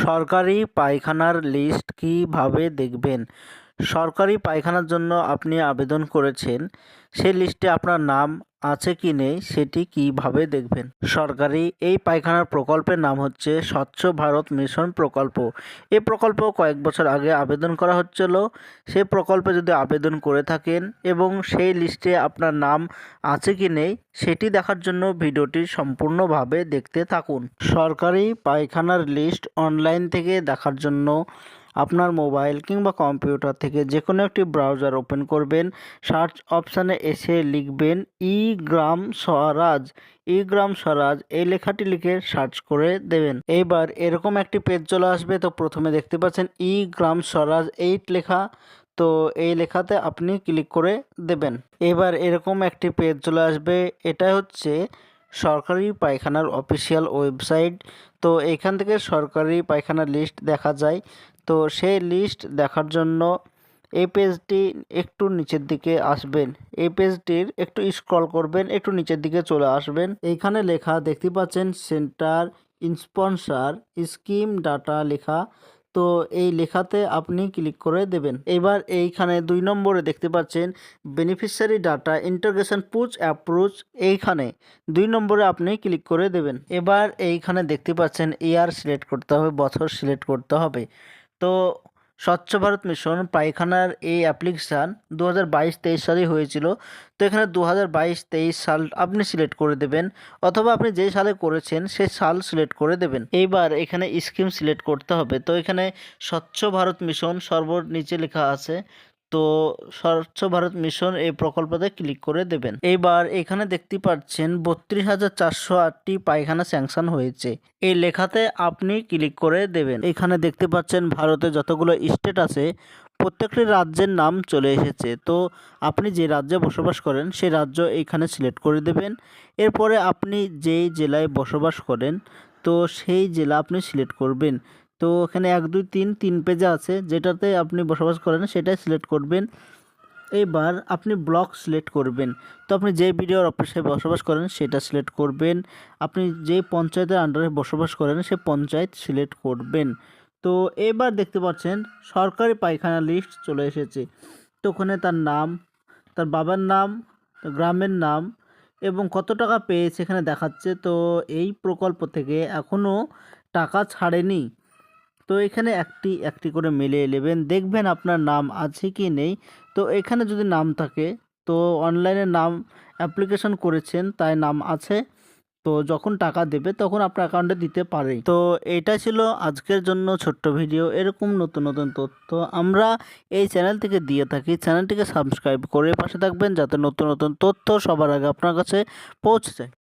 সরকারি পায়খানার লিস্ট কিভাবে দেখবেন? সরকারি পায়খানার জন্য আপনি আবেদন করেছেন, সেই লিস্টে আপনার নাম আছে কি নেই সেটি কিভাবে দেখবেন? সরকারি এই পায়খানার প্রকল্পের নাম হচ্ছে স্বচ্ছ ভারত মিশন প্রকল্প। এই প্রকল্প কয়েক বছর আগে আবেদন করা হচ্ছিল। সেই প্রকল্পে যদি আবেদন করে থাকেন এবং সেই লিস্টে আপনার নাম আছে কি নেই সেটি দেখার জন্য ভিডিওটি সম্পূর্ণভাবে দেখতে থাকুন। সরকারি পায়খানার লিস্ট অনলাইন থেকে দেখার জন্য আপনার মোবাইল কিংবা কম্পিউটার থেকে যে কোনো একটি ব্রাউজার ওপেন করবেন। সার্চ অপশানে এসে লিখবেন গ্রাম স্বরাজ। গ্রাম স্বরাজ এই লেখাটি লিখে সার্চ করে দেবেন। এইবার এরকম একটি পেজ চলে আসবে। তো প্রথমে দেখতে পাচ্ছেন গ্রাম স্বরাজ 8 লেখা। তো এই লেখাতে আপনি ক্লিক করে দেবেন। এবার এরকম একটি পেজ চলে আসবে। এটা হচ্ছে সরকারি পায়খানার অফিসিয়াল ওয়েবসাইট। তো এখান থেকে সরকারি পায়খানার লিস্ট দেখা যায়। তো সেই লিস্ট দেখার জন্য এই পেজটি একটু নিচের দিকে আসবেন। এই পেজটির একটু স্ক্রল করবেন, একটু নিচের দিকে চলে আসবেন। এইখানে লেখা দেখতে পাচ্ছেন সেন্টার স্পন্সর স্কিম ডাটা লেখা। তো এই লেখাতে আপনি ক্লিক করে দেবেন। এবার এইখানে 2 নম্বরে দেখতে পাচ্ছেন beneficiary data integration push approach. এইখানে 2 নম্বরে আপনি ক্লিক করে দেবেন। এবার এইখানে দেখতে পাচ্ছেন ইয়ার সিলেক্ট করতে হবে, বছর সিলেক্ট করতে হবে। তো স্বচ্ছ ভারত মিশন পায়খানার এই অ্যাপ্লিকেশান 2022-23 সালে হয়েছিল। তো এখানে 2022-23 সাল আপনি সিলেক্ট করে দেবেন, অথবা আপনি যেই সালে করেছেন সেই সাল সিলেক্ট করে দেবেন। এইবার এখানে স্কিম সিলেক্ট করতে হবে। তো এখানে স্বচ্ছ ভারত মিশন সর্বনিচে লেখা আছে। তো স্বচ্ছ ভারত মিশন এই প্রকল্পতে ক্লিক করে দেবেন। এইবার এখানে দেখতে পাচ্ছেন 32,408টি পায়খানা স্যাংশন হয়েছে। এই লেখাতে আপনি ক্লিক করে দেবেন। এখানে দেখতে পাচ্ছেন ভারতে যতগুলো স্টেট আছে প্রত্যেকটি রাজ্যের নাম চলে এসেছে। তো আপনি যে রাজ্যে বসবাস করেন সেই রাজ্য এইখানে সিলেক্ট করে দেবেন। এরপরে আপনি যেই জেলায় বসবাস করেন তো সেই জেলা আপনি সিলেক্ট করবেন। তো এখানে 1 2 3 পেজে আছে, যেটাতে আপনি বসবাস করেন সেটাই সিলেক্ট করবেন। এইবার আপনি ব্লক সিলেক্ট করবেন। তো আপনি যে বিডিওর অফিসে বসবাস করেন সেটা সিলেক্ট করবেন। আপনি যে পঞ্চায়েতের আন্ডারে বসবাস করেন সে পঞ্চায়েত সিলেক্ট করবেন। তো এবার দেখতে পাচ্ছেন সরকারি পায়খানা লিস্ট চলে এসেছে। তো ওখানে তার নাম, তার বাবার নাম, তার গ্রামের নাম এবং কত টাকা পেয়েছে এখানে দেখাচ্ছে। তো এই প্রকল্প থেকে এখনও টাকা ছাড়েনি। তো এখানে একটি একটি করে মিলিয়ে নেবেন, দেখবেন আপনার নাম আছে কি নেই। তো এখানে যদি নাম থাকে তো অনলাইনে নাম অ্যাপ্লিকেশন করেছেন তাই নাম আছে। তো যখন টাকা দেবে তখন আপনার অ্যাকাউন্টে দিতে পারে। তো এটা ছিল আজকের জন্য ছোট্ট ভিডিও। এরকম নতুন নতুন তথ্য আমরা এই চ্যানেল থেকে দিয়ে থাকি। চ্যানেলটিকে সাবস্ক্রাইব করে পাশে থাকবেন যাতে নতুন নতুন তথ্য সবার আগে আপনার কাছে পৌঁছে যায়।